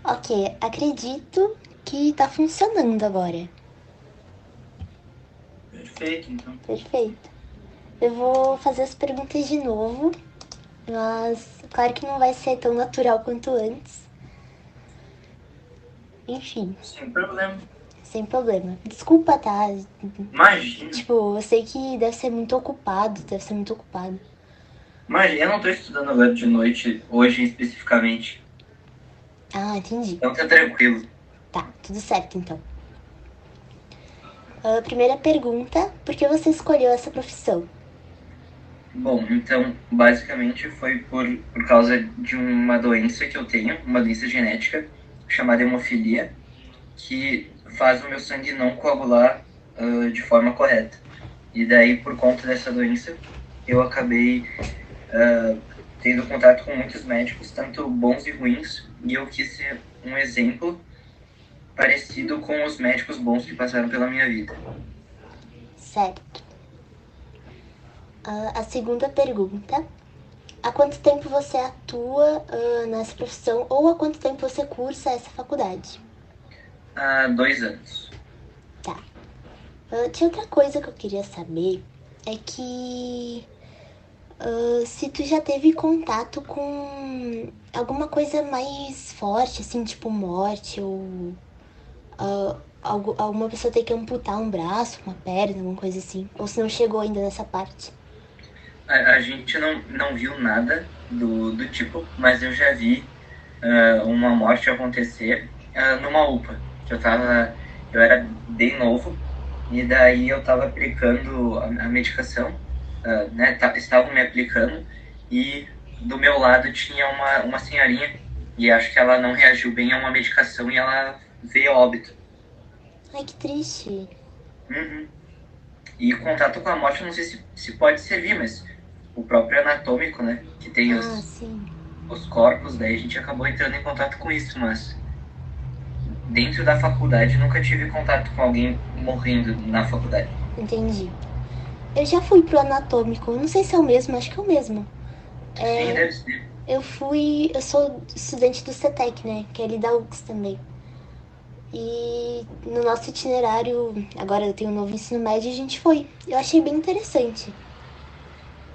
Ok, acredito que tá funcionando agora. Perfeito, então. Perfeito. Eu vou fazer as perguntas de novo, mas claro que não vai ser tão natural quanto antes. Enfim, Sem problema. sem problema. Desculpa, tá? Imagina. Tipo, eu sei que deve ser muito ocupado, deve ser muito ocupado. Imagina, eu não tô estudando agora de noite, hoje especificamente. Ah, entendi. Então tá tranquilo. Tá, tudo certo então. Primeira pergunta, por que você escolheu essa profissão? Bom, então, basicamente foi por causa de uma doença que eu tenho, uma doença genética, chamada hemofilia, que faz o meu sangue não coagular de forma correta. E daí, por conta dessa doença, eu acabei tendo contato com muitos médicos, tanto bons e ruins, e eu quis ser um exemplo parecido com os médicos bons que passaram pela minha vida. Certo. A segunda pergunta, há quanto tempo você atua nessa profissão ou há quanto tempo você cursa essa faculdade? Há 2 anos. Tá. Tinha outra coisa que eu queria saber, é que se tu já teve contato com alguma coisa mais forte, assim, tipo morte ou alguma pessoa ter que amputar um braço, uma perna, alguma coisa assim. Ou se não chegou ainda nessa parte. A gente não viu nada do tipo, mas eu já vi uma morte acontecer numa UPA. Eu era bem novo, e daí eu estava aplicando a medicação, né, estavam me aplicando, e do meu lado tinha uma senhorinha, e acho que ela não reagiu bem a uma medicação e ela veio a óbito. Ai, que triste. Uhum. E o contato com a morte, eu não sei se pode servir, mas o próprio anatômico, né, que tem Ah, sim. os corpos, daí a gente acabou entrando em contato com isso, mas dentro da faculdade nunca tive contato com alguém morrendo na faculdade. Entendi. Eu já fui pro anatômico, não sei se é o mesmo, acho que é o mesmo. Sim, deve ser. Eu sou estudante do CETEC, né? Que é ali da UX também. E no nosso itinerário, agora eu tenho um novo ensino médio, a gente foi. Eu achei bem interessante.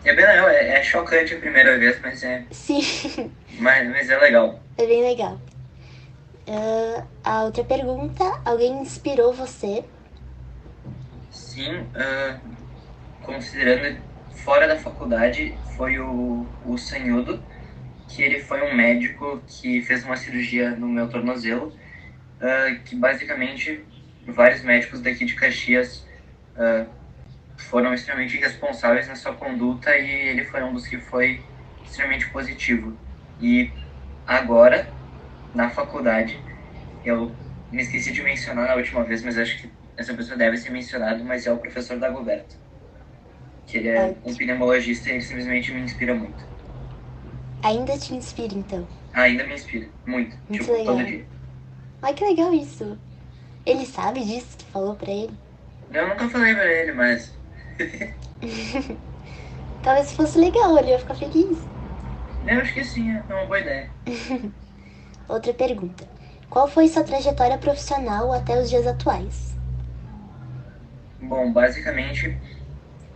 É bem legal, é chocante a primeira vez, Sim, mas é legal. é bem legal. A outra pergunta, alguém inspirou você? Sim, considerando fora da faculdade, foi o Sanhudo, que ele foi um médico que fez uma cirurgia no meu tornozelo, que basicamente vários médicos daqui de Caxias foram extremamente responsáveis na sua conduta, e ele foi um dos que foi extremamente positivo. E agora, na faculdade, eu me esqueci de mencionar na última vez, mas acho que essa pessoa deve ser mencionada, mas é o professor Dagoberto, que ele é um Ótimo. pneumologista e ele simplesmente me inspira muito. Ainda te inspira, então. Ainda me inspira muito, Muito tipo, todo legal. dia. Ai, que legal isso. Ele sabe disso? Tu falou pra ele? Eu nunca falei pra ele, mas Talvez fosse legal, ele ia ficar feliz. eu acho que sim, é uma boa ideia. Outra pergunta. Qual foi sua trajetória profissional até os dias atuais? Bom, basicamente,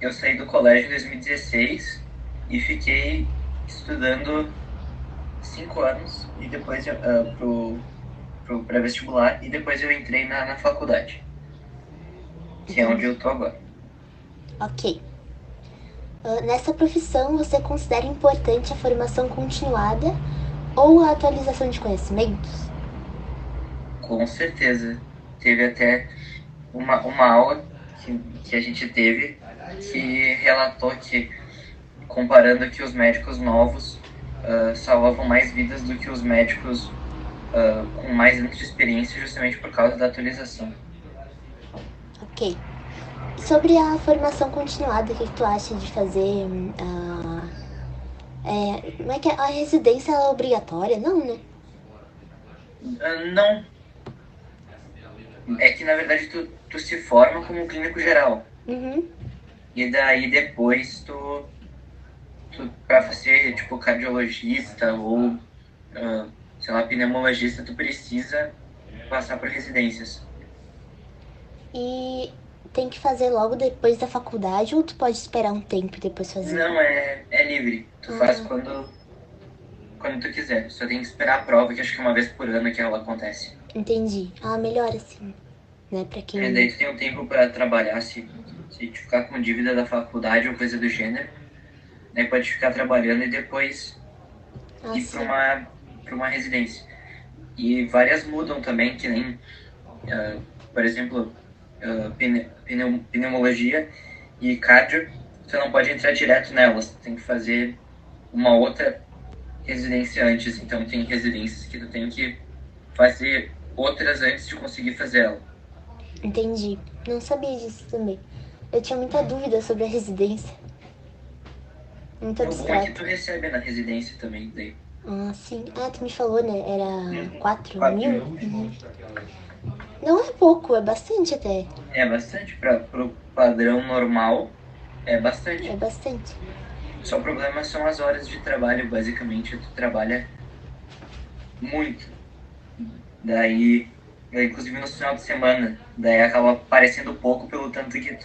eu saí do colégio em 2016 e fiquei estudando 5 anos, e depois pro pré-vestibular, e depois eu entrei na faculdade, que é onde Entendi. eu tô agora. Ok. Nessa profissão, você considera importante a formação continuada ou a atualização de conhecimentos? Com certeza. Teve até uma aula que a gente teve que relatou que, comparando, que os médicos novos salvavam mais vidas do que os médicos com mais anos de experiência, justamente por causa da atualização. Ok. E sobre a formação continuada, o que tu acha de fazer como é que é? A residência ela é obrigatória? Não, né? Não, é que na verdade tu se forma como clínico geral, Uhum. e daí depois tu para ser tipo cardiologista ou sei lá, pneumologista, tu precisa passar por residências. E tem que fazer logo depois da faculdade ou tu pode esperar um tempo e depois fazer? Não, é livre. Tu faz quando tu quiser. Só tem que esperar a prova, que acho que é uma vez por ano que ela acontece. Entendi. Ah, melhor assim, né? Pra E daí quem... tu tem um tempo para trabalhar, se tu ficar com dívida da faculdade ou coisa do gênero, daí pode ficar trabalhando e depois Ah, ir para sim. uma residência. E várias mudam também, que nem, por exemplo, pneumologia e cardio, você não pode entrar direto nelas, tem que fazer uma outra residência antes. Então tem residências que tu tem que fazer outras antes de conseguir fazer ela. Entendi. Não sabia disso também. Eu tinha muita dúvida sobre a residência. Muito O bom é que abstrato. tu recebe na residência também, daí. Ah, sim. Ah, tu me falou, né? Era 4 4 mil? mil. Uhum. Não é pouco, é bastante até. É bastante para pro padrão normal, é É bastante. bastante. Só o problema são as horas de trabalho, basicamente, tu trabalha muito. Daí, inclusive no final de semana, daí acaba parecendo pouco pelo tanto que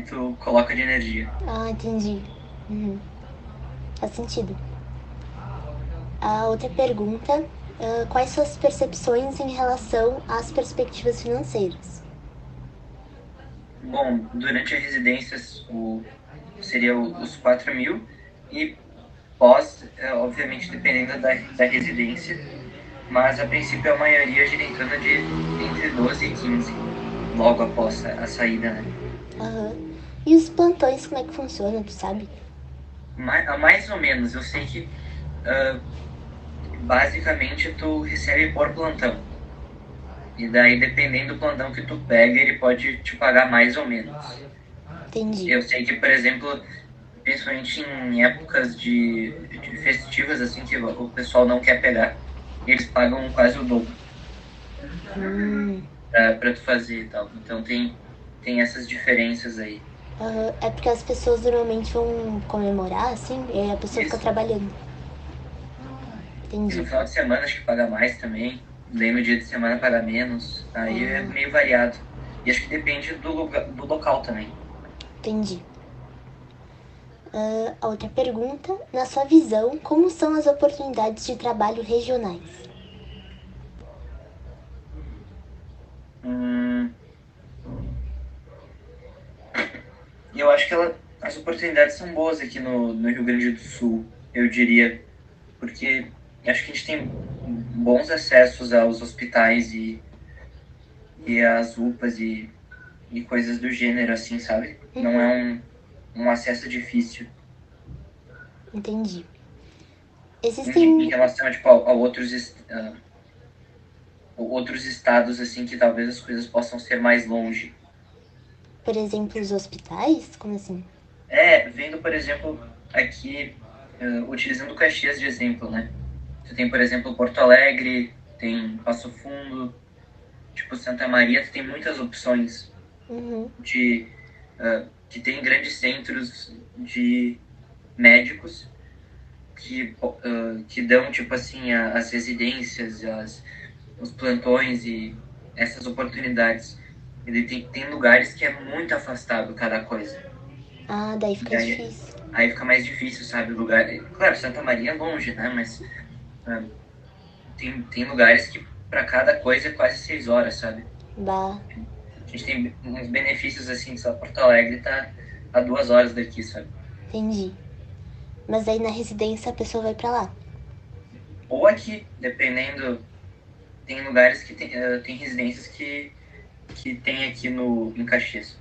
tu coloca de energia. Ah, entendi. Uhum. Faz sentido. A outra pergunta, quais suas percepções em relação às perspectivas financeiras? Bom, durante a residência seria os 4 mil e pós, obviamente dependendo da residência, mas a princípio a maioria gira em torno de entre 12 e 15, logo após a saída, né? Aham. E os plantões, como é que funciona, tu sabe? Mais ou menos, eu sei que basicamente tu recebe por plantão. E daí, dependendo do plantão que tu pega, ele pode te pagar mais ou menos. Entendi. Eu sei que, por exemplo, principalmente em épocas de festivas, assim, que o pessoal não quer pegar, eles pagam quase o dobro pra tu fazer e tal. Então tem essas diferenças aí. Aham. É porque as pessoas normalmente vão comemorar, assim, e aí a pessoa fica Isso. trabalhando. E no Entendi. final de semana acho que paga mais também. Daí no dia de semana paga menos. Aí é meio variado. E acho que depende do local também. Entendi. A outra pergunta, na sua visão, como são as oportunidades de trabalho regionais? Hum, eu acho que as oportunidades são boas aqui no Rio Grande do Sul, eu diria. Porque acho que a gente tem bons acessos aos hospitais e às UPAs e coisas do gênero, assim, sabe? Não é um acesso difícil. Entendi. Em Existem, relação, tipo, a outros estados, assim, que talvez as coisas possam ser mais longe. por exemplo, os hospitais? Como assim? Vendo, por exemplo, aqui, utilizando Caxias de exemplo, né? Tu tem, por exemplo, Porto Alegre, tem Passo Fundo, tipo Santa Maria, tu tem muitas opções de que tem grandes centros de médicos que dão, tipo assim, as residências, os plantões e essas oportunidades. Ele tem lugares que é muito afastado cada coisa. Ah, daí E fica aí, difícil. aí fica mais difícil, sabe? O lugar. Claro, Santa Maria é longe, né? Mas tem lugares que para cada coisa é quase 6 horas, sabe? Bah, A gente tem uns benefícios assim, só Porto Alegre tá a 2 horas daqui, sabe? entendi. Mas aí na residência a pessoa vai pra lá. Ou aqui, dependendo, tem lugares que tem residências que tem aqui em Caxias.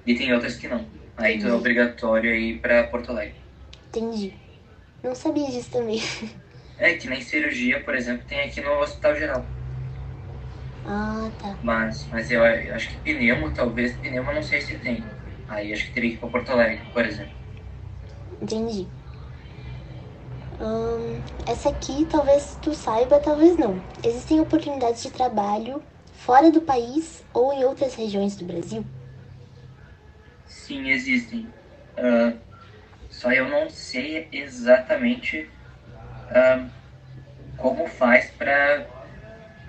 E tem outras que não. Aí tu é Entendi. obrigatório a ir para Porto Alegre. Entendi. Não sabia disso também. É que nem cirurgia, por exemplo, tem aqui no Hospital Geral. Ah, tá. Mas eu acho que pneumo não sei se tem. Aí acho que teria que ir para Porto Alegre, por exemplo. Entendi. Essa aqui talvez tu saiba, talvez não. Existem oportunidades de trabalho fora do país ou em outras regiões do Brasil? Sim, existem. Só eu não sei exatamente como faz para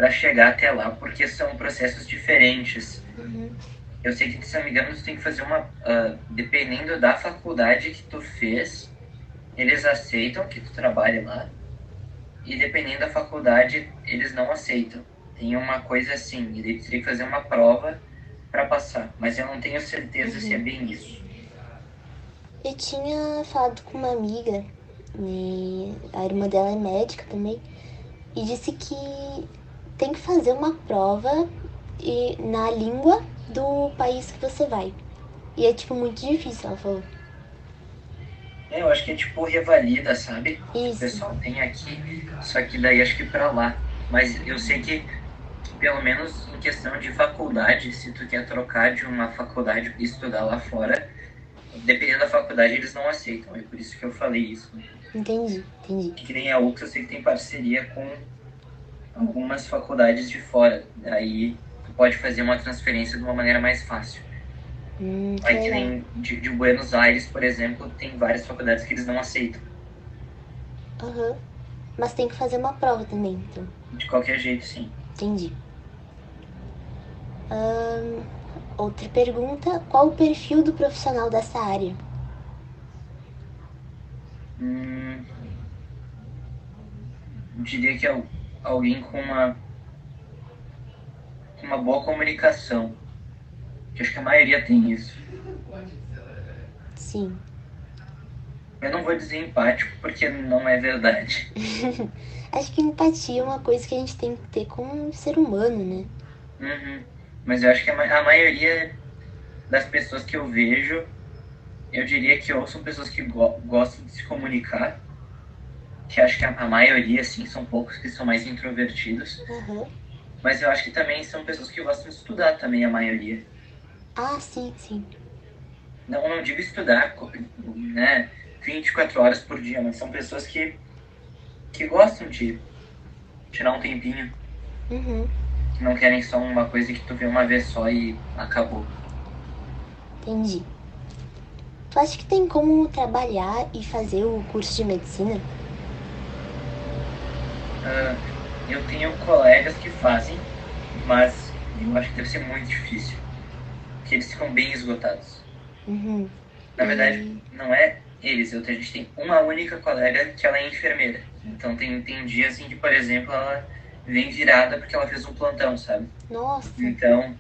chegar até lá, porque são processos diferentes. Uhum. Eu sei que, se não me engano, tu tem que fazer uma... dependendo da faculdade que tu fez, eles aceitam que tu trabalhe lá, e dependendo da faculdade, eles não aceitam. Tem uma coisa assim, e daí tu teria que fazer uma prova para passar, mas eu não tenho certeza se é bem isso. Eu tinha falado com uma amiga, e a irmã dela é médica também, e disse que tem que fazer uma prova na língua do país que você vai. E é, tipo, muito difícil, ela falou. Eu acho que é tipo revalida, sabe? Que o Isso. pessoal tem aqui, só que daí acho que para lá. Mas eu sei que pelo menos em questão de faculdade, se tu quer trocar de uma faculdade e estudar lá fora, dependendo da faculdade, eles não aceitam. É por isso que eu falei isso, né? Entendi. Que nem a UX, eu sei que tem parceria com algumas faculdades de fora. Aí tu pode fazer uma transferência de uma maneira mais fácil. Que Aí que legal. nem de Buenos Aires, por exemplo, tem várias faculdades que eles não aceitam. Aham. Mas tem que fazer uma prova também, então. De qualquer jeito, sim. Entendi. Outra pergunta. Qual o perfil do profissional dessa área? Eu diria que é alguém com uma boa comunicação. Que acho que a maioria tem isso. Sim. Eu não vou dizer empático, porque não é verdade. Acho que empatia é uma coisa que a gente tem que ter com um ser humano, né? Uhum. Mas eu acho que a maioria das pessoas que eu vejo, eu diria que ou são pessoas que gostam de se comunicar, que acho que a maioria, sim, são poucos que são mais introvertidos. Aham. Mas eu acho que também são pessoas que gostam de estudar também, a maioria. Ah, sim, sim. Não digo estudar, né, 24 horas por dia, mas são pessoas que gostam de tirar um tempinho, Uhum. que não querem só uma coisa que tu vê uma vez só e acabou. Entendi. Tu acha que tem como trabalhar e fazer o curso de medicina? Eu tenho colegas que fazem, mas eu acho que deve ser muito difícil, porque eles ficam bem esgotados. Uhum. Na verdade, não é eles, a gente tem uma única colega que ela é enfermeira. Então tem dias em que, por exemplo, ela vem virada porque ela fez um plantão, sabe? Nossa. Então,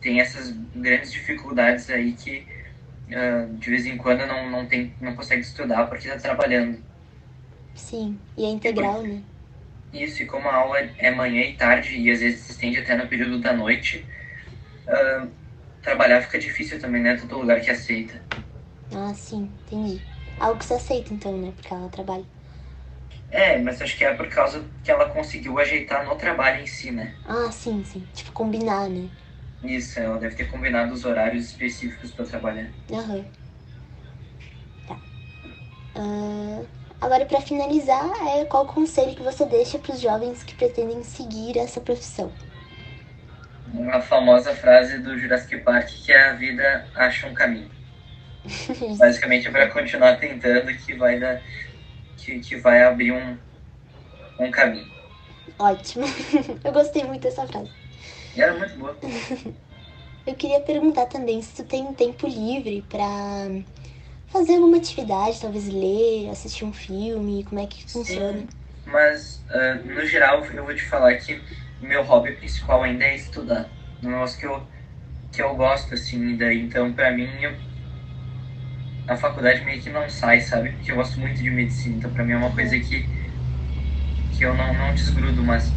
tem essas grandes dificuldades aí que de vez em quando não consegue estudar porque está trabalhando. Sim. E é E por integral, né? isso, e como a aula é manhã e tarde, e às vezes se estende até no período da noite, trabalhar fica difícil também, né? Todo lugar que aceita. Ah, sim. Entendi. Algo que você aceita, então, né? Porque ela trabalha. Mas acho que é por causa que ela conseguiu ajeitar no trabalho em si, né? Ah, sim, sim. Tipo, combinar, né? Isso, ela deve ter combinado os horários específicos para trabalhar. Aham. Tá. Agora, pra finalizar, qual o conselho que você deixa pros jovens que pretendem seguir essa profissão? Uma famosa frase do Jurassic Park que a vida acha um caminho. Basicamente é para continuar tentando que vai dar, que vai abrir um caminho. Ótimo. Eu gostei muito dessa frase. E era muito boa. Eu queria perguntar também se tu tem tempo livre pra fazer alguma atividade, talvez ler, assistir um filme, como é que funciona? Sim, mas no geral eu vou te falar que meu hobby principal ainda é estudar. Um negócio que eu gosto, assim, e daí então pra mim a faculdade meio que não sai, sabe? Porque eu gosto muito de medicina, então pra mim é uma coisa que eu não desgrudo, mas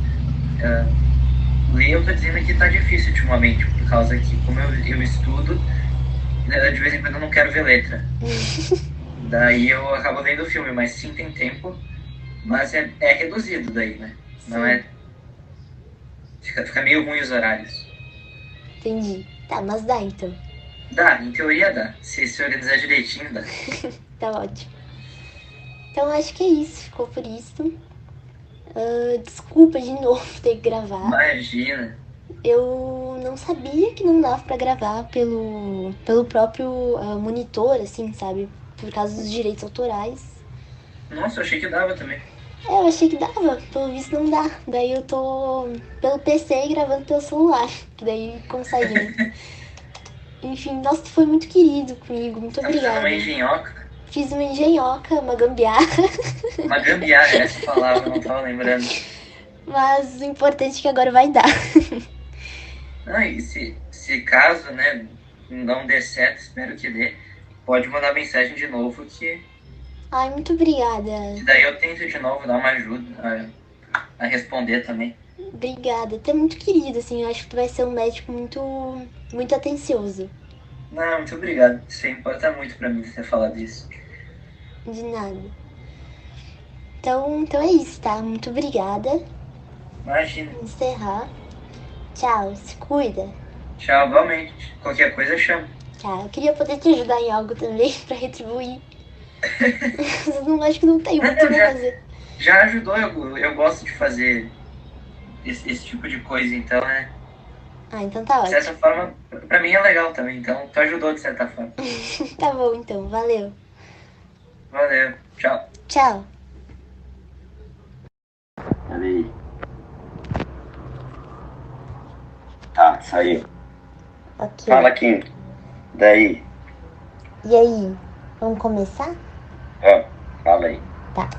ler eu tô dizendo que tá difícil ultimamente, por causa que como eu estudo, de vez em quando eu não quero ver letra. Daí eu acabo vendo o filme, mas sim tem tempo, mas é reduzido daí, né? Não Sim, é. Fica meio ruim os horários. entendi. Tá, mas dá então. Dá, em teoria dá. Se organizar direitinho, dá. Tá ótimo. Então acho que é isso, ficou por isso. Desculpa de novo ter que gravar. Imagina. Eu não sabia que não dava pra gravar pelo próprio monitor, assim, sabe? Por causa dos direitos autorais. Nossa, eu achei que dava também. Eu achei que dava, pelo visto não dá. Daí eu tô pelo PC gravando pelo celular, que daí consegue, né? Enfim, nossa, tu foi muito querido comigo, muito Tá fazendo uma obrigada. engenhoca? Fiz uma engenhoca, uma gambiarra, Uma gambiarra, essa palavra, eu não tava lembrando. mas o importante é que agora vai dar. Não, e se caso, né, não der certo, espero que dê, pode mandar mensagem de novo Ai, muito obrigada. que daí eu tento de novo dar uma ajuda a responder também. Obrigada. Tu é muito querido, assim, eu acho que tu vai ser um médico muito atencioso. Não, muito obrigado. Isso importa muito pra mim ter falado isso. De nada. Então é isso, tá? Muito obrigada. Imagina. Vou encerrar. Tchau, se cuida. Tchau, igualmente. Qualquer coisa chama. Tchau. Eu queria poder te ajudar em algo também pra retribuir. Mas eu não acho que não tem muito Não, pra fazer. já ajudou, eu gosto de fazer esse tipo de coisa, então, né? Ah, então tá De ótimo. certa forma, pra mim é legal também, então tu ajudou de certa forma. Tá bom então, valeu. Valeu, tchau. Tchau. Peraí. Tá, saiu. Ok. Fala, Kim. Daí? E aí, vamos começar? Fala aí. Tá.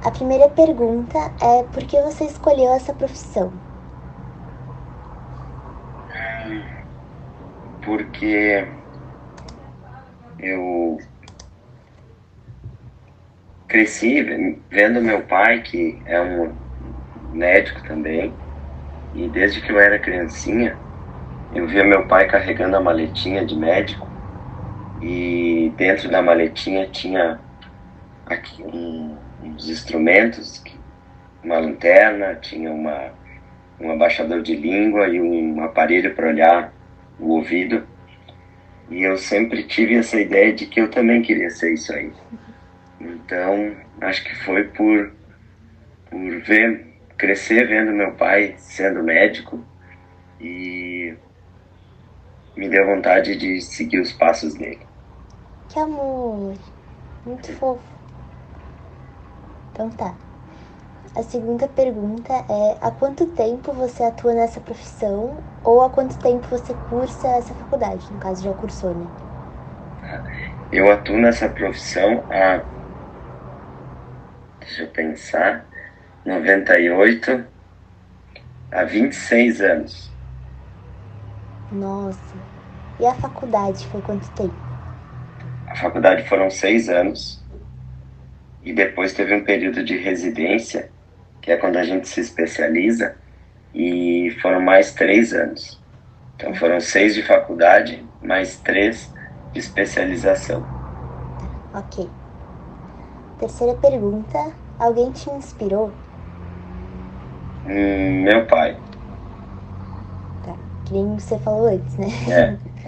A primeira pergunta é por que você escolheu essa profissão? Porque eu cresci vendo meu pai, que é um médico também, e desde que eu era criancinha, eu via meu pai carregando a maletinha de médico, e dentro da maletinha tinha aqui uns instrumentos, uma lanterna, tinha um abaixador de língua e um aparelho para olhar o ouvido. E eu sempre tive essa ideia de que eu também queria ser isso aí. Então, acho que foi por crescer vendo meu pai sendo médico e me deu vontade de seguir os passos dele. Que amor. Muito fofo. Então tá. A segunda pergunta é: há quanto tempo você atua nessa profissão ou há quanto tempo você cursa essa faculdade? No caso, já cursou, né? Eu atuo nessa profissão deixa eu pensar, 98 há 26 anos. Nossa. E a faculdade foi quanto tempo? A faculdade foram 6 anos e depois teve um período de residência, que é quando a gente se especializa, e foram mais 3 anos. Então foram 6 de faculdade, mais 3 de especialização. Ok. Terceira pergunta: alguém te inspirou? Meu pai. Tá. Que nem você falou antes, né?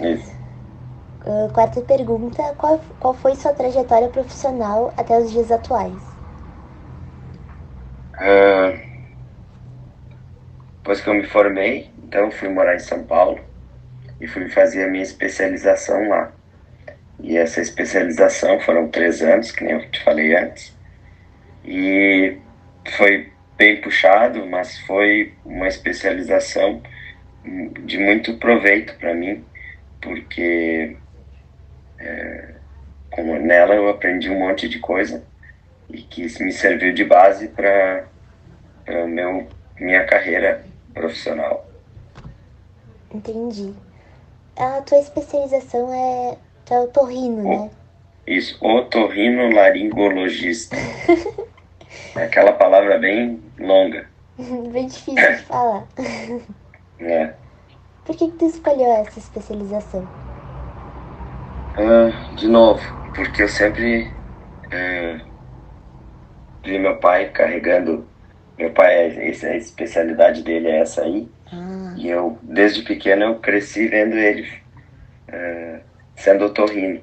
Isso. Quarta pergunta: qual foi sua trajetória profissional até os dias atuais? Depois que eu me formei, então fui morar em São Paulo e fui fazer a minha especialização lá. E essa especialização foram 3 anos, que nem eu te falei antes. E foi bem puxado, mas foi uma especialização de muito proveito para mim, porque nela eu aprendi um monte de coisa e que me serviu de base para minha carreira profissional. Entendi. A tua especialização tu é otorrino, né? Isso, otorrinolaringologista. É aquela palavra bem longa. Bem difícil de falar. Né? Por que tu escolheu essa especialização? De novo, porque eu sempre vi meu pai carregando. Meu pai, a especialidade dele é essa aí. E eu, desde pequeno, eu cresci vendo ele sendo otorrino.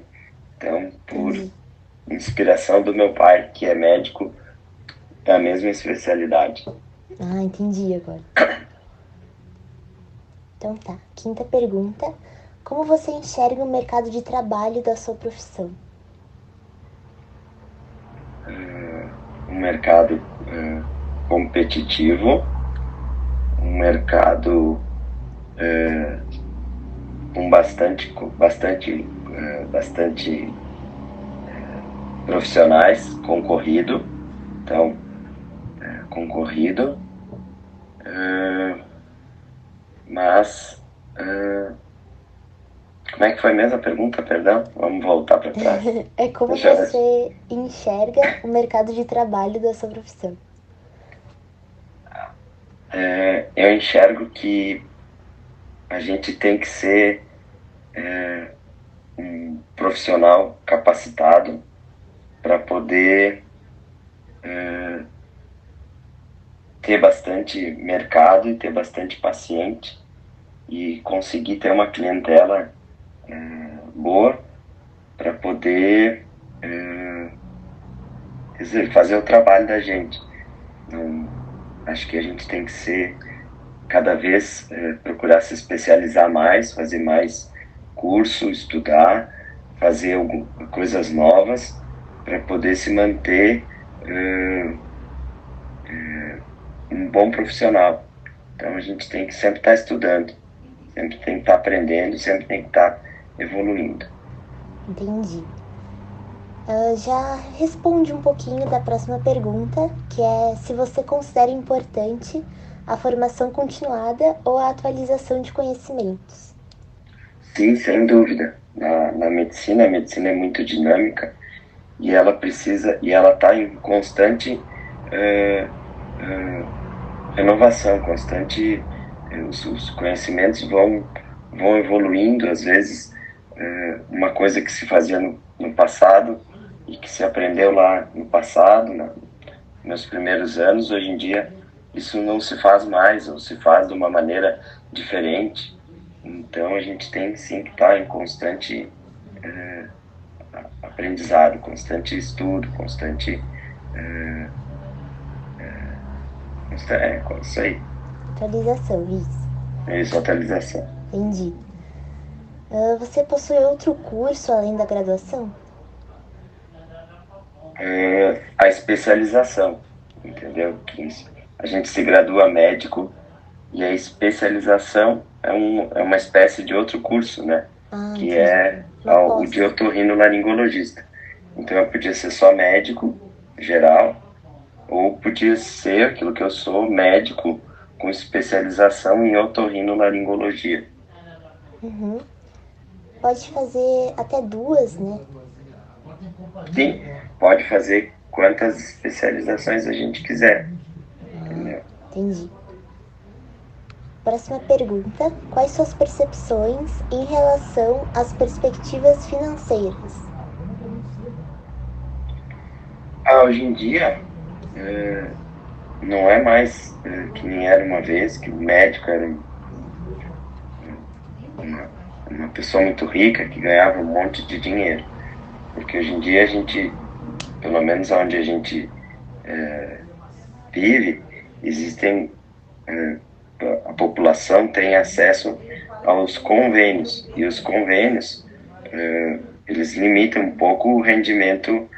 Então, por inspiração do meu pai, que é médico, é a mesma especialidade. Ah, entendi agora. Então tá. Quinta pergunta: como você enxerga o mercado de trabalho da sua profissão? O um mercado competitivo, um mercado com bastante profissionais, concorrido, então, concorrido, mas, como é que foi mesmo a pergunta, perdão? Vamos voltar para trás. É como você enxerga o mercado de trabalho da sua profissão? Eu enxergo que a gente tem que ser um profissional capacitado para poder ter bastante mercado e ter bastante paciente e conseguir ter uma clientela boa para poder fazer o trabalho da gente. Então, acho que a gente tem que ser cada vez procurar se especializar mais, fazer mais curso, estudar, fazer coisas novas para poder se manter um bom profissional. Então a gente tem que sempre estar estudando, sempre tem que estar aprendendo, sempre tem que estar evoluindo. Entendi. Já responde um pouquinho da próxima pergunta, que é se você considera importante a formação continuada ou a atualização de conhecimentos. Sim, sem dúvida. Na medicina, a medicina é muito dinâmica e ela está em constante renovação, constante. Os conhecimentos vão evoluindo, às vezes uma coisa que se fazia no passado e que se aprendeu lá no passado, nos primeiros anos, hoje em dia isso não se faz mais, ou se faz de uma maneira diferente. Então a gente tem sim que estar em constante aprendizado, constante estudo, constante isso aí. Atualização, isso. Isso, atualização. Entendi. Você possui outro curso além da graduação? A especialização, entendeu? A gente se gradua médico e a especialização é uma espécie de outro curso, né? Que entendi. É o de otorrinolaringologista. Então eu podia ser só médico geral, ou podia ser aquilo que eu sou, médico com especialização em otorrinolaringologia. Uhum. Pode fazer até 2, né? Sim, pode fazer quantas especializações a gente quiser. Entendeu? Entendi. Próxima pergunta. Quais suas percepções em relação às perspectivas financeiras? Hoje em dia, não é mais que nem era uma vez, que o médico era uma pessoa muito rica que ganhava um monte de dinheiro. Porque hoje em dia a gente, pelo menos onde a gente vive, a população tem acesso aos convênios, e os convênios eles limitam um pouco o rendimento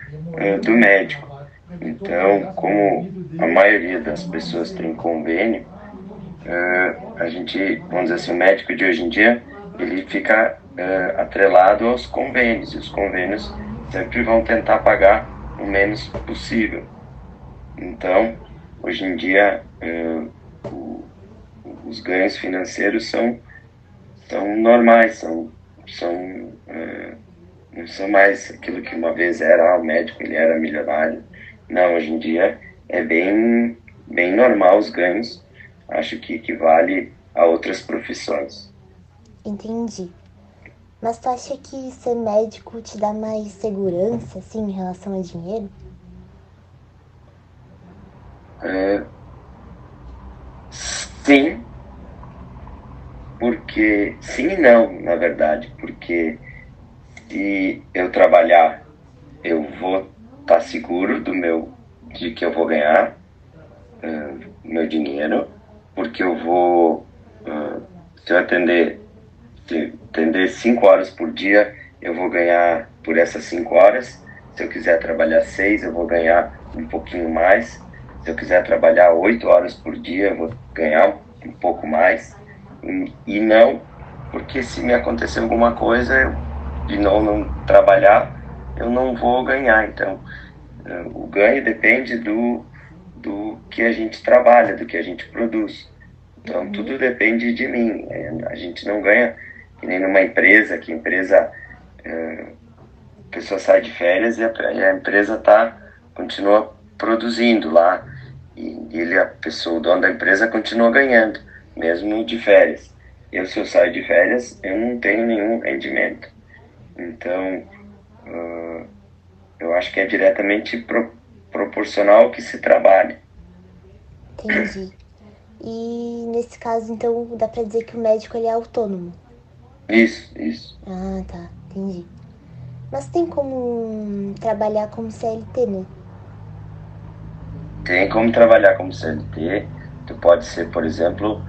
do médico. Então, como a maioria das pessoas tem convênio, a gente, vamos dizer assim, o médico de hoje em dia, ele fica atrelado aos convênios, e os convênios sempre vão tentar pagar o menos possível. Então, hoje em dia, os ganhos financeiros são normais, não são mais aquilo que uma vez era, o médico ele era milionário. Não, hoje em dia é bem normal os ganhos. Acho que equivale a outras profissões. Entendi. Mas tu acha que ser médico te dá mais segurança, assim, em relação a dinheiro? Sim, porque... Sim e não, na verdade. Porque se eu trabalhar, eu vou estar seguro de que eu vou ganhar meu dinheiro, porque eu vou... se eu atender 5 horas por dia, eu vou ganhar por essas 5 horas. Se eu quiser trabalhar 6, eu vou ganhar um pouquinho mais. Se eu quiser trabalhar 8 horas por dia, eu vou ganhar um pouco mais. E não, porque se me acontecer alguma coisa de não trabalhar, eu não vou ganhar. Então, o ganho depende do que a gente trabalha, do que a gente produz. Então, tudo depende de mim. A gente não ganha que nem numa empresa, que a empresa... a pessoa sai de férias e a empresa continua produzindo lá. O dono da empresa continua ganhando, mesmo de férias. Se eu saio de férias, eu não tenho nenhum rendimento. Então, eu acho que é diretamente proporcional ao que se trabalha. Entendi. E nesse caso, então, dá pra dizer que o médico ele é autônomo? Isso. Ah, tá. Entendi. Mas tem como trabalhar como CLT, né? Tem como trabalhar como CLT. Tu pode ser, por exemplo,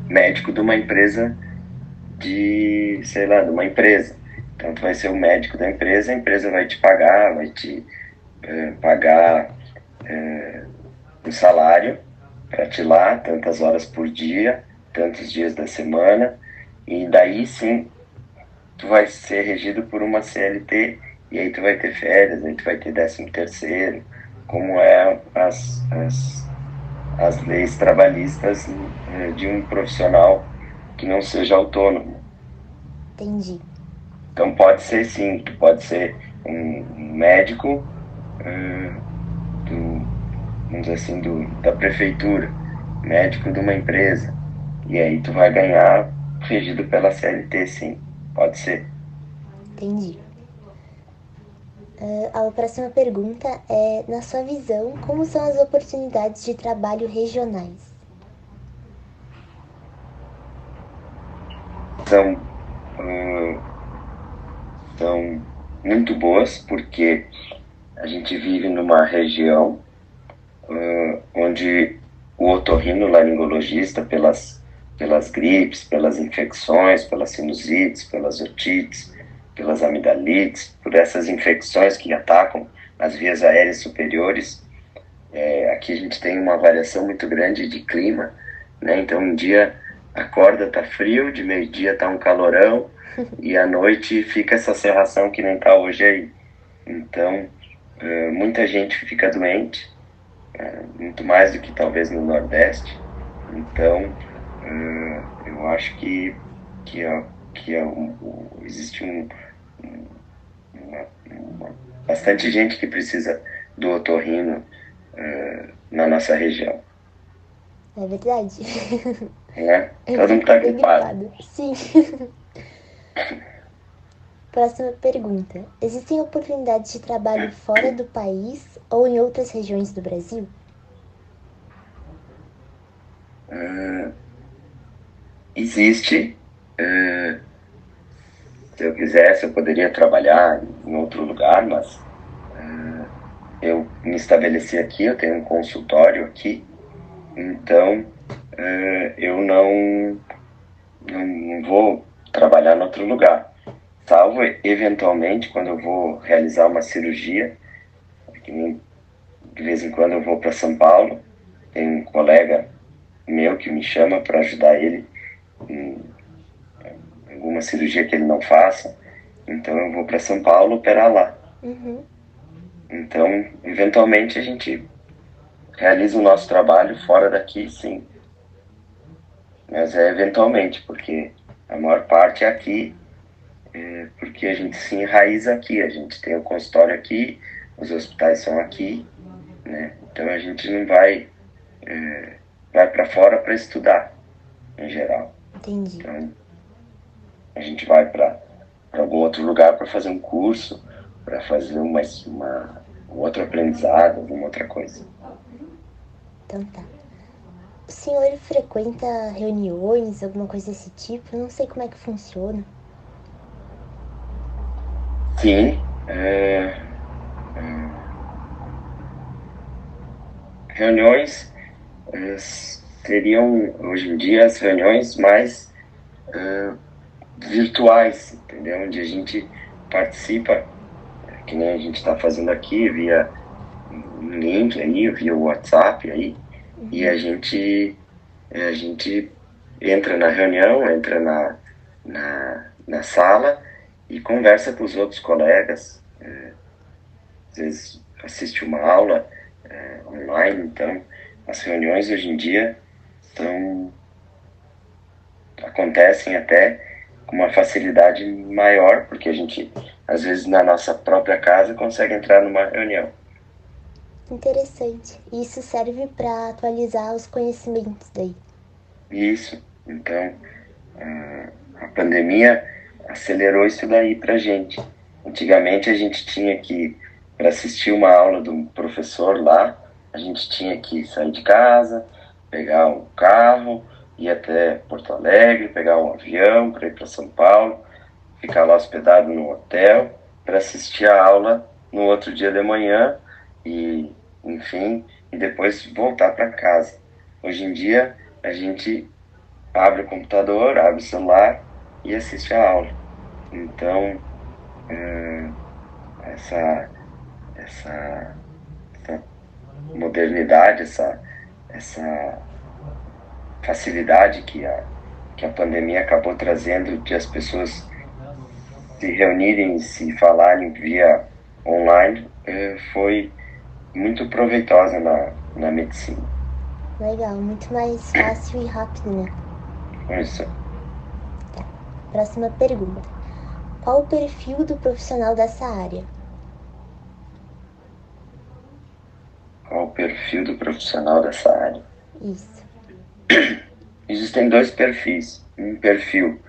médico de uma empresa de uma empresa. Então, tu vai ser o médico da empresa, a empresa vai te pagar, vai te pagar um salário para te ir lá, tantas horas por dia, tantos dias da semana, e daí sim, tu vai ser regido por uma CLT, e aí tu vai ter férias, aí tu vai ter 13º, como é as leis trabalhistas de um profissional que não seja autônomo. Entendi. Então pode ser sim, pode ser um médico vamos dizer assim, da prefeitura, médico de uma empresa, e aí tu vai ganhar regido pela CLT, sim, pode ser. Entendi. A próxima pergunta é, na sua visão, como são as oportunidades de trabalho regionais? São muito boas, porque a gente vive numa região onde o otorrinolaringologista, pelas gripes, pelas infecções, pelas sinusites, pelas otites, pelas amidalites, por essas infecções que atacam as vias aéreas superiores, aqui a gente tem uma variação muito grande de clima, né? Então um dia acorda, tá frio, de meio-dia tá um calorão, e à noite fica essa cerração que nem tá hoje aí. Então, muita gente fica doente, muito mais do que talvez no Nordeste. Então, eu acho que existe bastante gente que precisa do otorrino na nossa região. É verdade. Né? Todo mundo tá gripado. Sim. Próxima pergunta. Existem oportunidades de trabalho fora do país ou em outras regiões do Brasil? Existe. Se eu quisesse, eu poderia trabalhar em outro lugar, mas eu me estabeleci aqui, eu tenho um consultório aqui, então eu não vou trabalhar em outro lugar. Salvo, eventualmente, quando eu vou realizar uma cirurgia, de vez em quando eu vou para São Paulo, tem um colega meu que me chama para ajudar ele em alguma cirurgia que ele não faça, então eu vou para São Paulo operar lá. Então, eventualmente, a gente realiza o nosso trabalho fora daqui, sim. Mas é eventualmente, porque a maior parte é aqui, porque a gente se enraiza aqui, a gente tem o consultório aqui, os hospitais são aqui, né? Então a gente não vai para fora para estudar, em geral. Entendi. Então a gente vai para algum outro lugar para fazer um curso, para fazer um outro aprendizado, alguma outra coisa. Então tá. O senhor frequenta reuniões, alguma coisa desse tipo? Eu não sei como é que funciona. Sim. Reuniões seriam, hoje em dia, as reuniões mais virtuais, entendeu? Onde a gente participa que nem a gente está fazendo aqui, via um link aí, via o WhatsApp aí, e a gente entra na reunião, entra na sala e conversa com os outros colegas, às vezes assiste uma aula online. Então as reuniões hoje em dia acontecem até com uma facilidade maior, porque a gente, às vezes, na nossa própria casa, consegue entrar numa reunião. Interessante. Isso serve para atualizar os conhecimentos daí. Isso. Então, a pandemia acelerou isso daí pra gente. Antigamente a gente tinha que, para assistir uma aula de um professor lá, a gente tinha que sair de casa, pegar um carro, ir até Porto Alegre, pegar um avião para ir para São Paulo, ficar lá hospedado no hotel para assistir a aula no outro dia de manhã e, enfim, e depois voltar para casa. Hoje em dia a gente abre o computador, abre o celular e assiste a aula. Então, essa, essa modernidade, essa facilidade que a pandemia acabou trazendo de as pessoas se reunirem e se falarem via online, foi muito proveitosa na medicina. Legal, muito mais fácil e rápido, né? Isso. Próxima pergunta. Qual o perfil do profissional dessa área? Qual o perfil do profissional dessa área? Isso. Existem dois perfis. Um perfil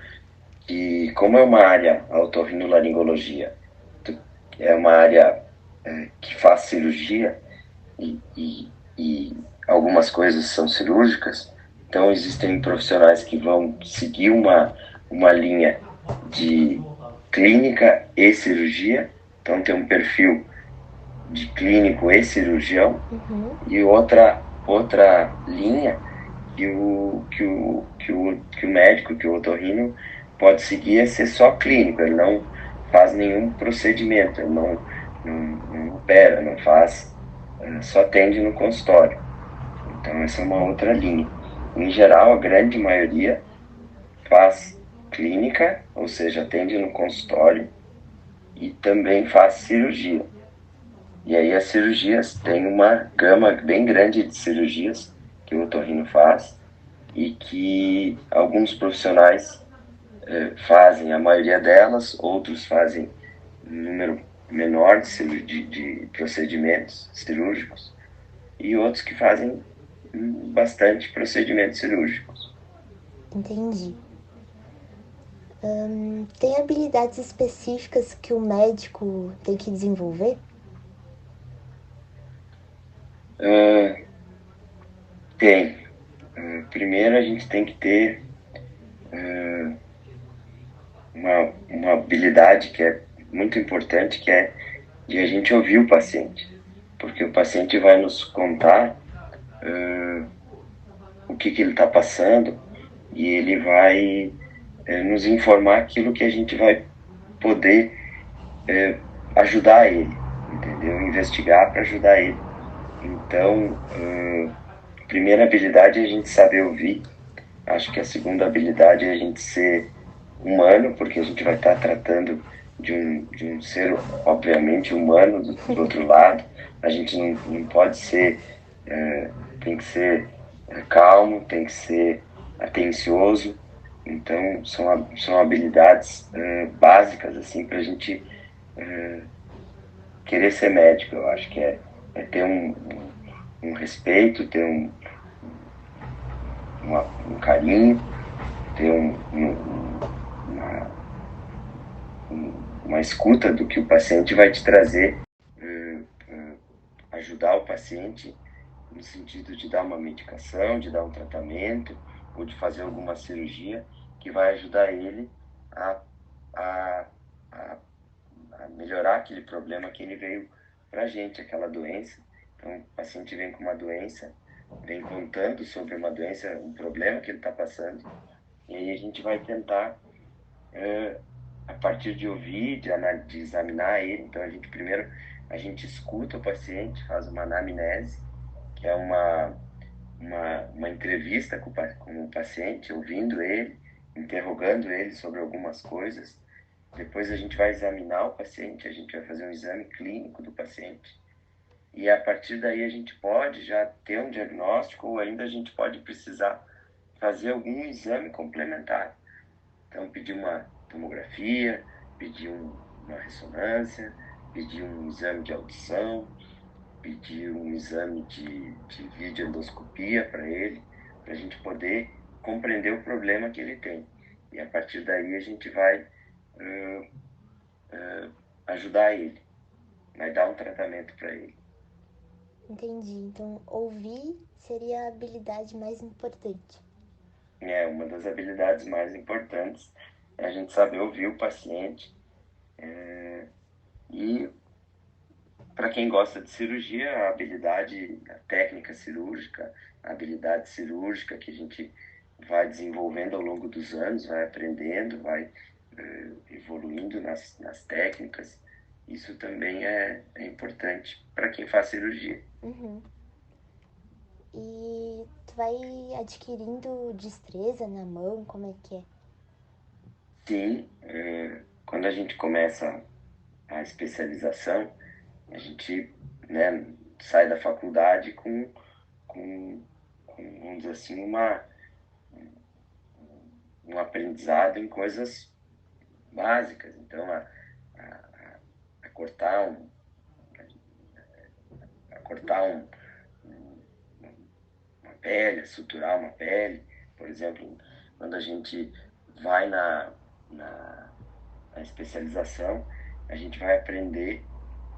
que, como é uma área, a otorrinolaringologia, é uma área que faz cirurgia e algumas coisas são cirúrgicas, então existem profissionais que vão seguir uma linha de clínica e cirurgia, então tem um perfil de clínico e cirurgião, e outra linha que o médico, que o otorrino pode seguir é ser só clínico, ele não faz nenhum procedimento, ele não opera, não faz, só atende no consultório. Então essa é uma outra linha. Em geral, a grande maioria faz clínica, ou seja, atende no consultório e também faz cirurgia. E aí as cirurgias, tem uma gama bem grande de cirurgias que o otorrino faz e que alguns profissionais fazem a maioria delas, outros fazem um número menor de procedimentos cirúrgicos e outros que fazem bastante procedimentos cirúrgicos. Entendi. Tem habilidades específicas que o médico tem que desenvolver? Tem. Primeiro a gente tem que ter uma habilidade que é muito importante, que é de a gente ouvir o paciente. Porque o paciente vai nos contar o que ele está passando e ele vai nos informar aquilo que a gente vai poder ajudar ele, entendeu? Investigar para ajudar ele. Então, a primeira habilidade é a gente saber ouvir. Acho que a segunda habilidade é a gente ser humano, porque a gente vai estar tratando de um ser, obviamente, humano do outro lado. A gente não pode ser, tem que ser calmo, tem que ser atencioso. Então, são habilidades básicas, assim, para a gente querer ser médico. Eu acho que é ter um respeito, ter um carinho, ter uma escuta do que o paciente vai te trazer, ajudar o paciente no sentido de dar uma medicação, de dar um tratamento ou de fazer alguma cirurgia que vai ajudar ele a, a, a, a melhorar aquele problema que ele veio para a gente, aquela doença. Então, o paciente vem com uma doença, vem contando sobre uma doença, um problema que ele está passando, e aí a gente vai tentar a partir de ouvir, de examinar ele. Então primeiro a gente escuta o paciente, faz uma anamnese, que é uma entrevista com o paciente, ouvindo ele, interrogando ele sobre algumas coisas. Depois a gente vai examinar o paciente, a gente vai fazer um exame clínico do paciente. E a partir daí a gente pode já ter um diagnóstico, ou ainda a gente pode precisar fazer algum exame complementar. Então, pedir uma tomografia, pedir uma ressonância, pedir um exame de audição, pedir um exame de videoendoscopia para ele, para a gente poder compreender o problema que ele tem. E a partir daí a gente vai ajudar ele, vai dar um tratamento para ele. Entendi. Então, ouvir seria a habilidade mais importante. É uma das habilidades mais importantes, é a gente saber ouvir o paciente. E para quem gosta de cirurgia, a habilidade, a técnica cirúrgica, a habilidade cirúrgica que a gente vai desenvolvendo ao longo dos anos, vai aprendendo, vai evoluindo nas técnicas. Isso também é importante para quem faz cirurgia. Uhum. E tu vai adquirindo destreza na mão, como é que é? Sim, quando a gente começa a especialização, a gente, né, sai da faculdade com vamos dizer assim, um aprendizado em coisas básicas. Então, a cortar uma pele, a suturar uma pele. Por exemplo, quando a gente vai na especialização, a gente vai aprender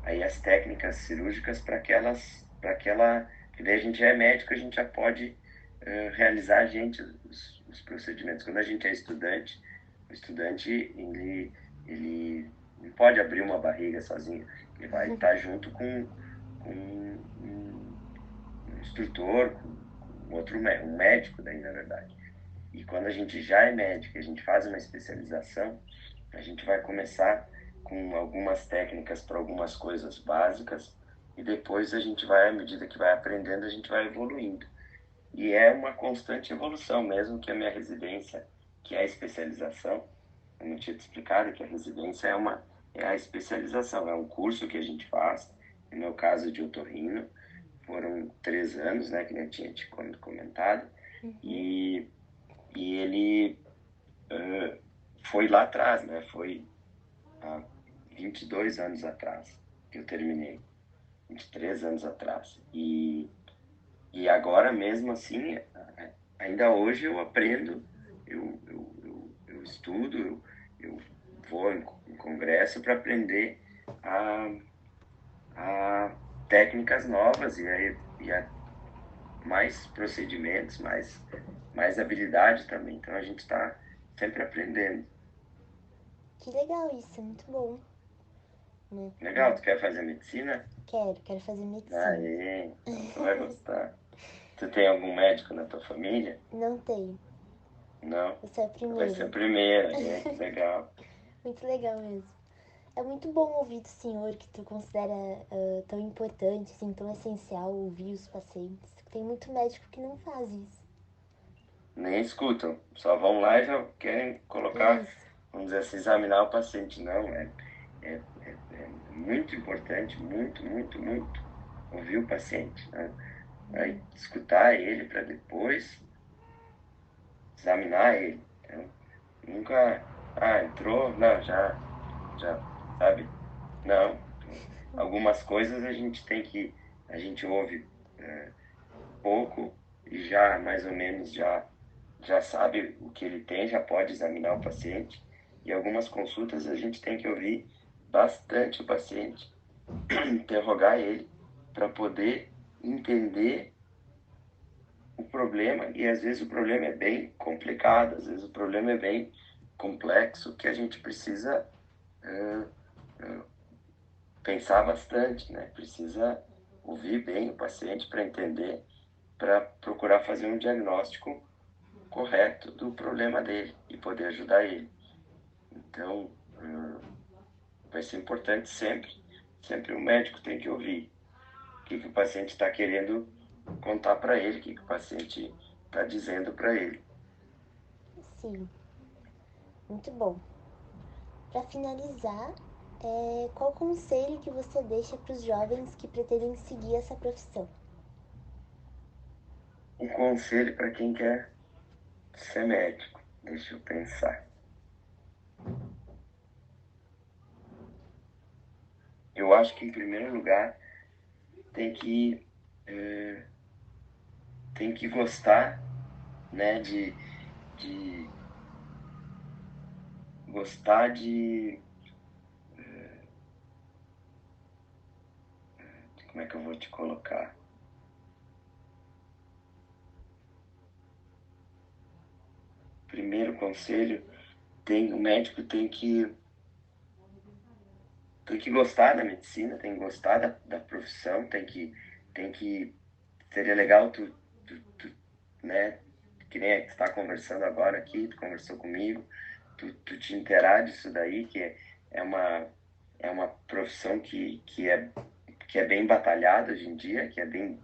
aí as técnicas cirúrgicas que daí a gente já é médico, a gente já pode realizar os procedimentos. Quando a gente é estudante, o estudante ele não pode abrir uma barriga sozinho, ele vai estar junto com um instrutor, com um médico daí na verdade. E quando a gente já é médico, a gente faz uma especialização, a gente vai começar com algumas técnicas para algumas coisas básicas e depois a gente vai, à medida que vai aprendendo, a gente vai evoluindo. E é uma constante evolução, mesmo que a minha residência, que é a especialização, eu não tinha te explicado que a residência é a especialização, é um curso que a gente faz, no meu caso de otorrino, foram 3 anos, né, que eu tinha te comentado, e ele foi lá atrás, né, foi há 22 anos atrás que eu terminei, 23 anos atrás. E agora mesmo assim, ainda hoje eu aprendo, eu estudo, eu vou em congresso para aprender a técnicas novas e a mais procedimentos, mais habilidade também. Então a gente está sempre aprendendo. Que legal isso, é muito bom. Né? Legal, tu quer fazer medicina? Quero fazer medicina. Aê, então tu vai gostar. Tu tem algum médico na tua família? Não tenho, Não? eu sou a Tu vai ser a primeira. primeira, que legal. Muito legal mesmo. É muito bom ouvir do senhor que tu considera tão importante, assim, tão essencial ouvir os pacientes. Tem muito médico que não faz isso. Nem escutam, só vão lá e já querem colocar, Isso. vamos dizer assim, examinar o paciente. Não, é muito importante, muito, muito, muito ouvir o paciente, né? Aí, escutar ele para depois examinar ele. Então, nunca, entrou, não, já, sabe? Não, algumas coisas a gente ouve pouco e já mais ou menos já sabe o que ele tem, já pode examinar o paciente. E algumas consultas a gente tem que ouvir bastante o paciente, interrogar ele para poder entender o problema. E às vezes o problema é bem complicado, às vezes o problema é bem complexo, que a gente precisa pensar bastante, né? Precisa ouvir bem o paciente para entender, para procurar fazer um diagnóstico correto do problema dele e poder ajudar ele. Então, vai ser importante sempre. Sempre o médico tem que ouvir o que o paciente está querendo contar para ele, o que o paciente está dizendo para ele. Sim, muito bom. Para finalizar, qual conselho que você deixa para os jovens que pretendem seguir essa profissão? Um conselho para quem quer ser médico, deixa eu pensar. Eu acho que, em primeiro lugar, tem que, tem que gostar, né, de gostar de... Como é que eu vou te colocar? Primeiro conselho, o médico tem que gostar da medicina, tem que gostar da profissão, tem que seria legal tu, né, que nem a que está conversando agora aqui, tu conversou comigo, tu te inteirar disso daí, que é uma profissão que é bem batalhada hoje em dia, que é bem,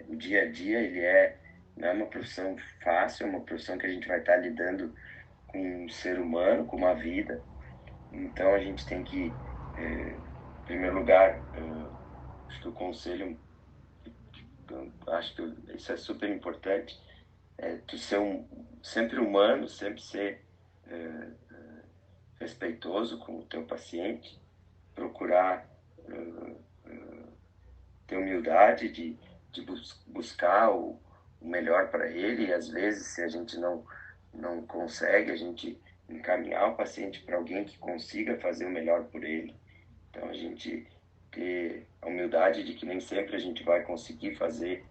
o dia a dia, não é uma profissão fácil, é uma profissão que a gente vai estar lidando com um ser humano, com uma vida. Então a gente tem que, em primeiro lugar, acho que o conselho, acho que isso é super importante, tu ser sempre humano, sempre ser respeitoso com o teu paciente, procurar ter humildade de buscar o melhor para ele, e às vezes, se a gente não consegue, a gente encaminhar o paciente para alguém que consiga fazer o melhor por ele. Então, a gente ter a humildade de que nem sempre a gente vai conseguir fazer,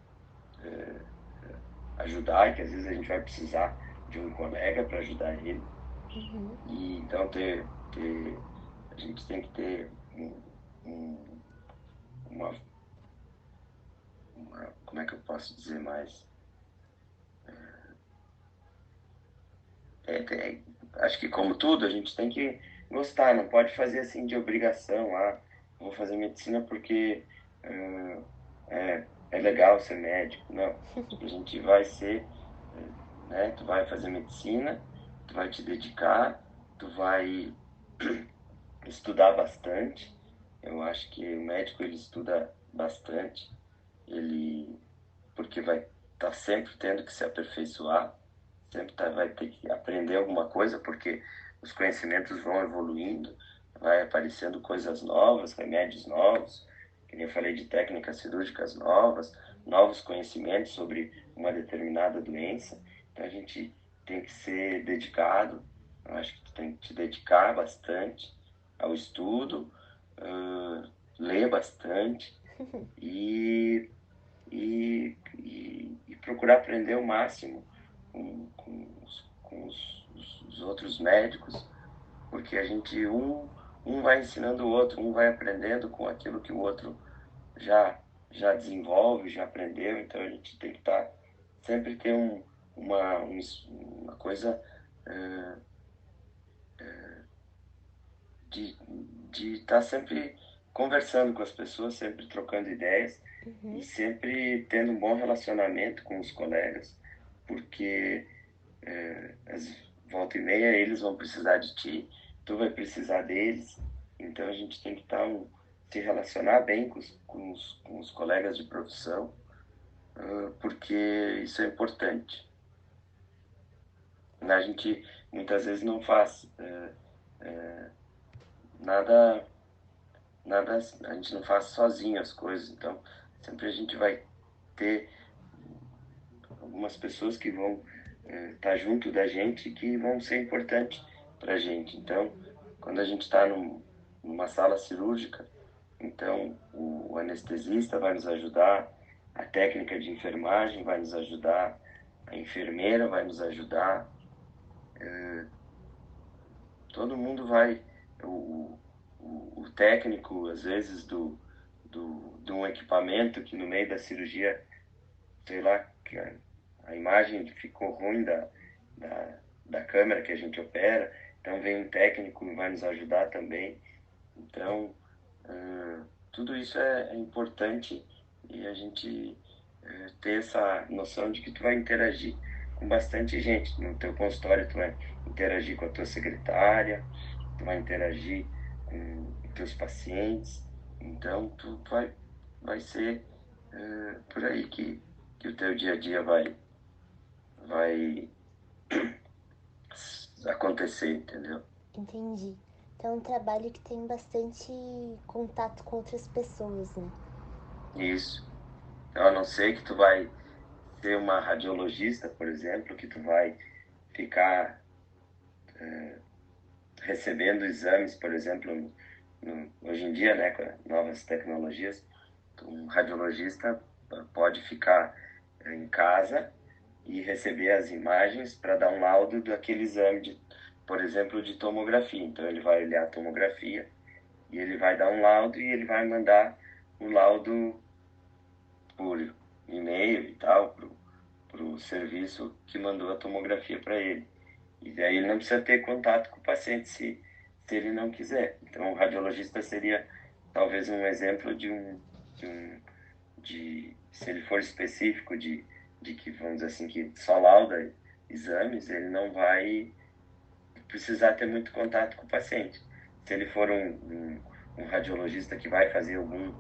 ajudar, e que às vezes a gente vai precisar de um colega para ajudar ele. E então a gente tem que ter uma, como é que eu posso dizer mais? Acho que como tudo, a gente tem que gostar, não pode fazer assim de obrigação, vou fazer medicina porque é legal ser médico. Não, a gente vai ser, né, tu vai fazer medicina, tu vai te dedicar, tu vai estudar bastante. Eu acho que o médico ele estuda bastante, ele porque vai estar sempre tendo que se aperfeiçoar, sempre vai ter que aprender alguma coisa, porque os conhecimentos vão evoluindo, vai aparecendo coisas novas, remédios novos, que nem eu falei de técnicas cirúrgicas novas, novos conhecimentos sobre uma determinada doença. Então a gente tem que ser dedicado, eu acho que tu tem que te dedicar bastante ao estudo, ler bastante e e procurar aprender o máximo com os outros médicos, porque a gente, um vai ensinando o outro, um vai aprendendo com aquilo que o outro já, já desenvolve, já aprendeu, então a gente tem que estar, sempre ter uma coisa de estar sempre conversando com as pessoas, sempre trocando ideias e sempre tendo um bom relacionamento com os colegas, porque volta e meia eles vão precisar de ti, tu vai precisar deles, então a gente tem que se relacionar bem com os colegas de profissão, porque isso é importante. A gente muitas vezes não faz nada nada, a gente não faz sozinho as coisas, então sempre a gente vai ter algumas pessoas que vão estar junto da gente que vão ser importantes para a gente. Então, quando a gente está numa sala cirúrgica, então o anestesista vai nos ajudar, a técnica de enfermagem vai nos ajudar, a enfermeira vai nos ajudar, todo mundo vai, o técnico, às vezes, de um equipamento que no meio da cirurgia, sei lá, que a imagem ficou ruim da câmera que a gente opera, Então vem um técnico que vai nos ajudar também. Então, tudo isso é importante e a gente ter essa noção de que tu vai interagir com bastante gente. No teu consultório, tu vai interagir com a tua secretária, tu vai interagir com os teus pacientes. Então, vai ser por aí que o teu dia a dia vai acontecer, entendeu? Entendi. Então é um trabalho que tem bastante contato com outras pessoas, né? Isso. Então, a não ser que tu vai ser uma radiologista, por exemplo, que tu vai ficar recebendo exames, por exemplo, hoje em dia, né, com as novas tecnologias, um radiologista pode ficar em casa e receber as imagens para dar um laudo daquele exame, por exemplo, de tomografia. Então, ele vai olhar a tomografia e ele vai dar um laudo e ele vai mandar o laudo por e-mail e tal, para o serviço que mandou a tomografia para ele. E daí ele não precisa ter contato com o paciente se ele não quiser. Então, o radiologista seria talvez um exemplo se ele for específico de que, vamos dizer assim, que só lauda exames, ele não vai precisar ter muito contato com o paciente. Se ele for um radiologista que vai fazer algum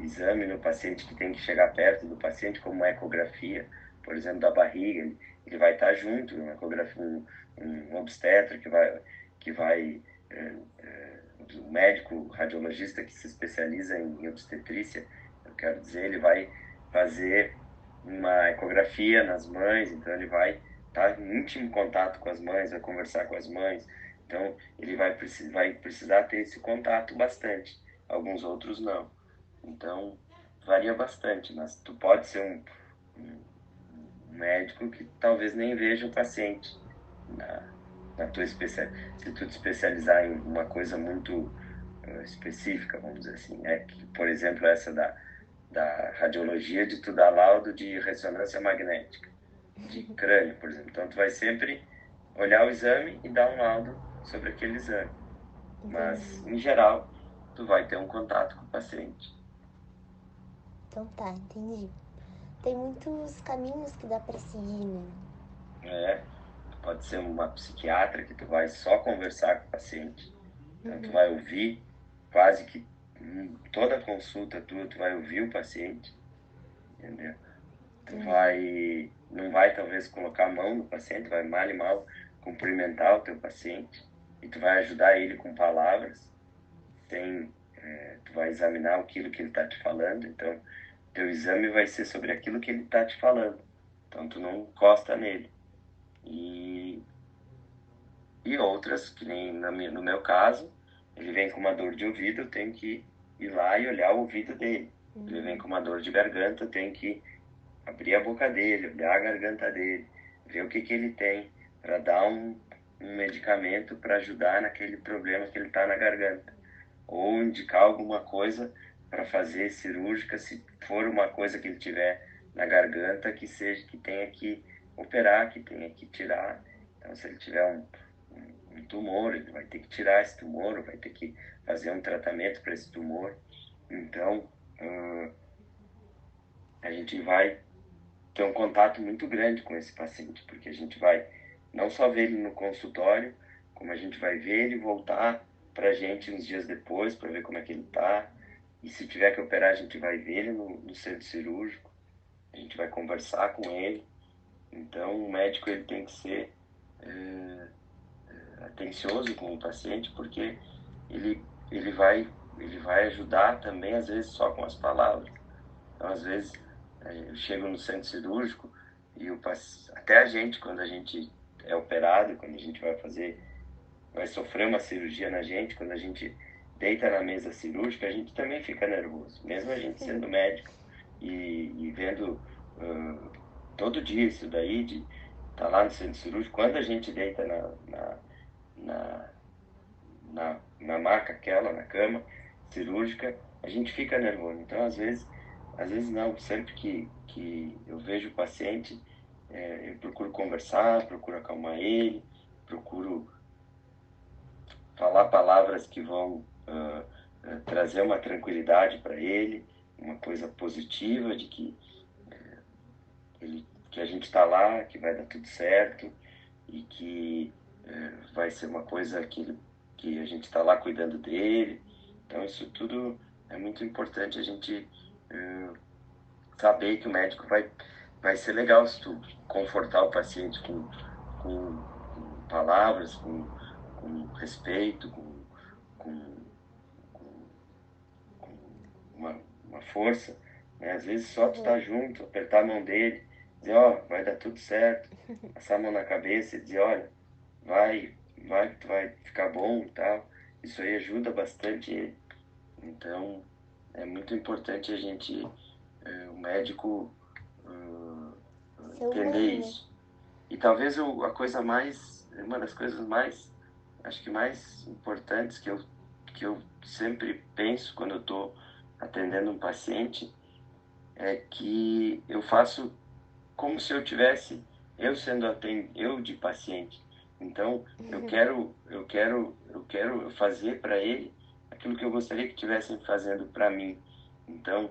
exame no paciente que tem que chegar perto do paciente, como uma ecografia, por exemplo, da barriga, ele vai estar junto, uma ecografia, um obstetra que vai o médico radiologista que se especializa em obstetrícia, eu quero dizer, ele vai fazer uma ecografia nas mães, então ele vai estar em íntimo contato com as mães, vai conversar com as mães, então ele vai precisar ter esse contato bastante, alguns outros não. Então varia bastante, mas tu pode ser um médico que talvez nem veja o paciente na tua se tu te especializar em uma coisa muito específica, vamos dizer assim, né? Que, por exemplo, essa da radiologia de tu dar laudo de ressonância magnética de crânio, por exemplo. Então, tu vai sempre olhar o exame e dar um laudo sobre aquele exame. Mas, Entendi. em geral, tu vai ter um contato com o paciente. Então tá, entendi. Tem muitos caminhos que dá pra seguir, né? É, pode ser uma psiquiatra que tu vai só conversar com o paciente. Então, tu vai ouvir quase que toda a consulta tua, tu vai ouvir o paciente, entendeu? Não vai talvez colocar a mão no paciente, vai mal e mal cumprimentar o teu paciente e tu vai ajudar ele com palavras, tu vai examinar aquilo que ele está te falando, então teu exame vai ser sobre aquilo que ele está te falando, então tu não encosta nele. E, e outras, que nem no meu caso, ele vem com uma dor de ouvido, eu tenho que ir lá e olhar o ouvido dele. Ele vem com uma dor de garganta, eu tenho que abrir a boca dele, olhar a garganta dele, ver o que ele tem, para dar um medicamento para ajudar naquele problema que ele está na garganta. Ou indicar alguma coisa para fazer cirúrgica, se for uma coisa que ele tiver na garganta, que tenha que operar, que tenha que tirar. Então, se ele tiver um tumor, ele vai ter que tirar esse tumor, vai ter que fazer um tratamento para esse tumor. Então, a gente vai ter um contato muito grande com esse paciente, porque a gente vai não só ver ele no consultório, como a gente vai ver ele voltar para a gente uns dias depois para ver como é que ele está. E se tiver que operar, a gente vai ver ele no centro cirúrgico, a gente vai conversar com ele. Então, o médico ele tem que ser atencioso com o paciente, porque ele vai ajudar também, às vezes, só com as palavras. Então, às vezes, eu chego no centro cirúrgico e até a gente, quando a gente é operado, quando a gente vai sofrer uma cirurgia na gente, quando a gente deita na mesa cirúrgica, a gente também fica nervoso, mesmo a gente sendo médico e vendo todo dia isso daí, de estar lá no centro cirúrgico, quando a gente deita na, na maca aquela, na cama cirúrgica, a gente fica nervoso. Então, às vezes não, sempre que eu vejo o paciente, eu procuro conversar, procuro acalmar ele, procuro falar palavras que vão trazer uma tranquilidade para ele, uma coisa positiva de que que a gente está lá, que vai dar tudo certo e que vai ser uma coisa que a gente está lá cuidando dele. Então isso tudo é muito importante a gente saber que o médico vai ser legal se tu confortar o paciente com palavras, com respeito, com, com uma força. Né? Às vezes só tu estar junto, apertar a mão dele, dizer, ó, vai dar tudo certo, passar a mão na cabeça e dizer, olha, tu vai ficar bom e tal. Isso aí ajuda bastante ele. Então, é muito importante a gente, o médico, entender isso. E talvez a coisa mais, uma das coisas mais, acho que mais importantes que eu sempre penso quando eu estou atendendo um paciente é que eu faço como se eu tivesse, eu sendo eu de paciente. Então, eu quero fazer para ele aquilo que eu gostaria que estivessem fazendo para mim. Então,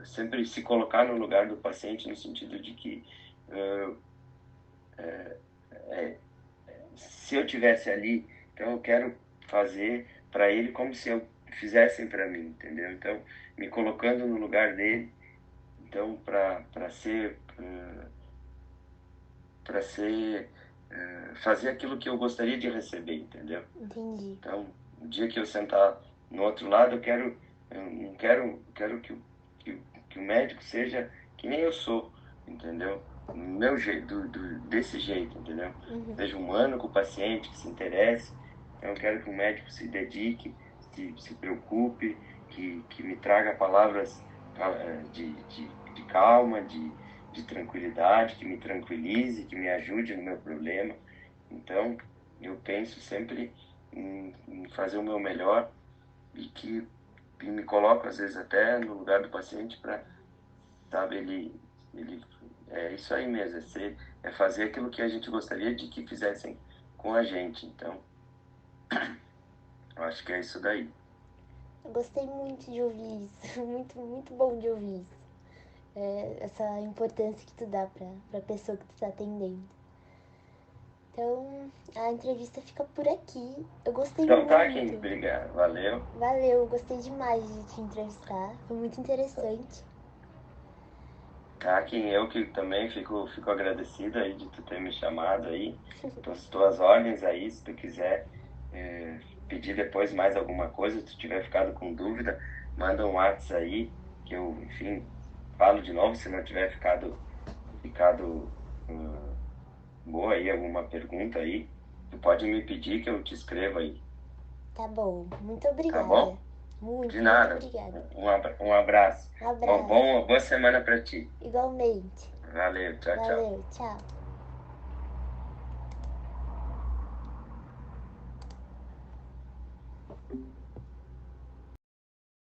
sempre se colocar no lugar do paciente no sentido de que se eu tivesse ali, então eu quero fazer para ele como se eu fizessem para mim, entendeu? Então, me colocando no lugar dele, então para ser fazer aquilo que eu gostaria de receber, entendeu? Entendi. Então, o dia que eu sentar no outro lado, eu não quero que o médico seja que nem eu sou, entendeu? Meu jeito, desse jeito, entendeu? Seja humano com o paciente, que se interesse. Eu quero que o médico se dedique, se preocupe, que me traga palavras de calma, de tranquilidade, que me tranquilize, que me ajude no meu problema. Então, eu penso sempre em fazer o meu melhor e me coloco, às vezes, até no lugar do paciente para, sabe, ele é isso aí mesmo, é fazer aquilo que a gente gostaria de que fizessem com a gente. Então, eu acho que é isso daí. Eu gostei muito de ouvir isso. Muito, muito bom de ouvir isso. Essa importância que tu dá pra pessoa que tu tá atendendo. Então, a entrevista fica por aqui. Eu gostei Então tá, muito. Kim, obrigado, valeu. Valeu, gostei demais de te entrevistar. Foi muito interessante. Tá, Kim, eu que também fico agradecido aí de tu ter me chamado aí, as tuas ordens aí, se tu quiser pedir depois mais alguma coisa, se tu tiver ficado com dúvida, manda um WhatsApp aí, que eu, enfim, falo de novo, se não tiver ficado boa aí, alguma pergunta aí, tu pode me pedir que eu te escreva aí, Tá bom, muito tá obrigada. bom? De Muito nada, obrigada. um abraço. Um abraço. Boa semana pra ti. Igualmente. Valeu, tchau, tchau. Valeu, tchau.